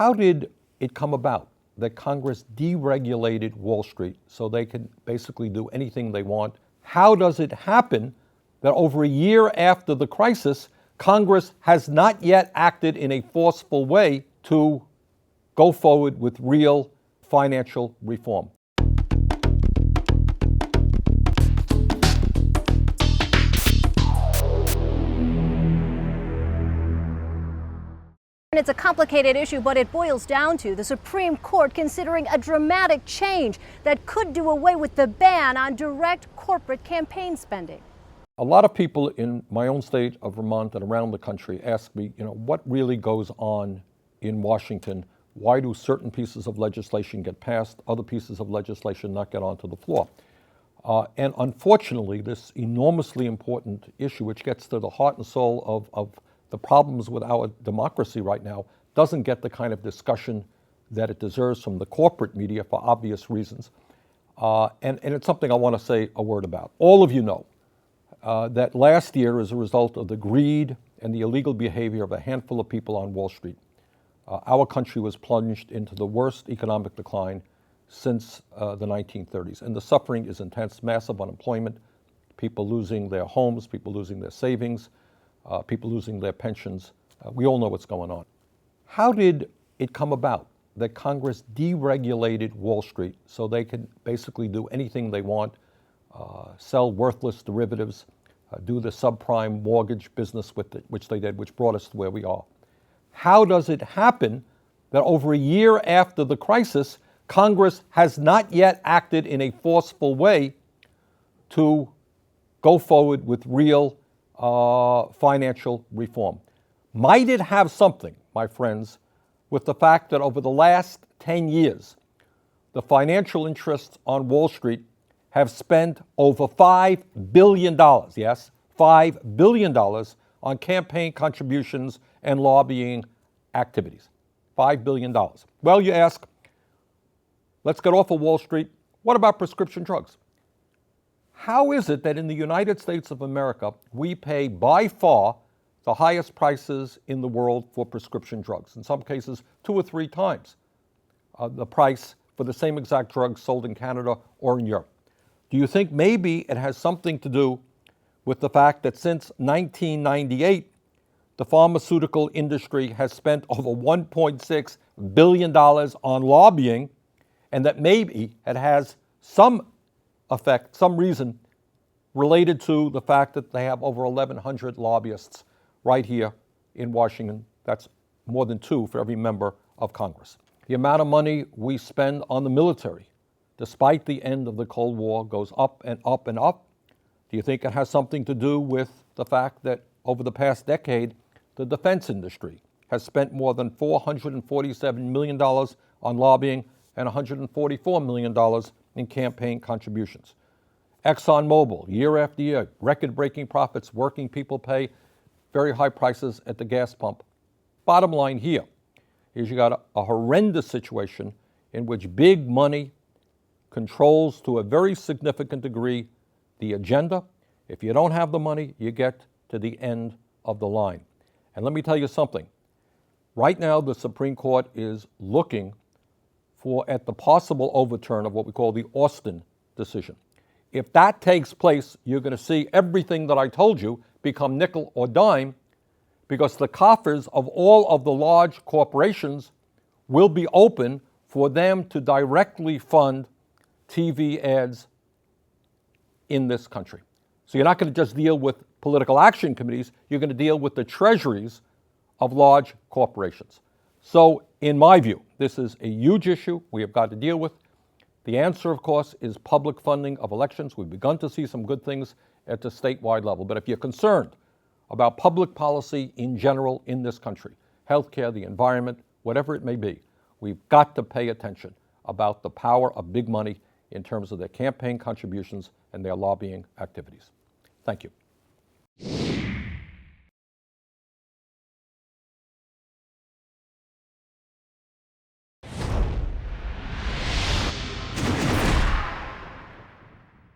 How did it come about that Congress deregulated Wall Street so they could basically do anything they want? How does it happen that over a year after the crisis, Congress has not yet acted in a forceful way to go forward with real financial reform? It's a complicated issue, but it boils down to the Supreme Court considering a dramatic change that could do away with the ban on direct corporate campaign spending. A lot of people in my own state of Vermont and around the country ask me, what really goes on in Washington? Why do certain pieces of legislation get passed, other pieces of legislation not get onto the floor? And unfortunately, this enormously important issue, which gets to the heart and soul of the problems with our democracy right now, doesn't get the kind of discussion that it deserves from the corporate media for obvious reasons. And it's something I want to say a word about. All of you know that last year, as a result of the greed and the illegal behavior of a handful of people on Wall Street, our country was plunged into the worst economic decline since the 1930s. And the suffering is intense, massive unemployment, people losing their homes, people losing their savings, people losing their pensions. We all know what's going on. How did it come about that Congress deregulated Wall Street so they could basically do anything they want, sell worthless derivatives, do the subprime mortgage business which they did, which brought us to where we are? How does it happen that over a year after the crisis, Congress has not yet acted in a forceful way to go forward with real financial reform? Might it have something, my friends, with the fact that over the last 10 years, the financial interests on Wall Street have spent over $5 billion, yes, $5 billion on campaign contributions and lobbying activities. $5 billion. Well, you ask, let's get off of Wall Street. What about prescription drugs? How is it that in the United States of America, we pay by far the highest prices in the world for prescription drugs? In some cases, 2 or 3 times the price for the same exact drugs sold in Canada or in Europe. Do you think maybe it has something to do with the fact that since 1998, the pharmaceutical industry has spent over $1.6 billion on lobbying, and that maybe it has some effect, some reason related to the fact that they have over 1,100 lobbyists right here in Washington? That's more than 2 for every member of Congress. The amount of money we spend on the military, despite the end of the Cold War, goes up and up and up. Do you think it has something to do with the fact that over the past decade, the defense industry has spent more than $447 million on lobbying and $144 million in campaign contributions? ExxonMobil, year after year, record-breaking profits, working people pay very high prices at the gas pump. Bottom line here is you got a horrendous situation in which big money controls to a very significant degree the agenda. If you don't have the money, you get to the end of the line. And let me tell you something. Right now, the Supreme Court is looking at the possible overturn of what we call the Austin decision. If that takes place, you're going to see everything that I told you become nickel or dime, because the coffers of all of the large corporations will be open for them to directly fund TV ads in this country. So you're not going to just deal with political action committees, you're going to deal with the treasuries of large corporations. So in my view, this is a huge issue we have got to deal with. The answer, of course, is public funding of elections. We've begun to see some good things at the statewide level. But if you're concerned about public policy in general in this country, healthcare, the environment, whatever it may be, we've got to pay attention about the power of big money in terms of their campaign contributions and their lobbying activities. Thank you.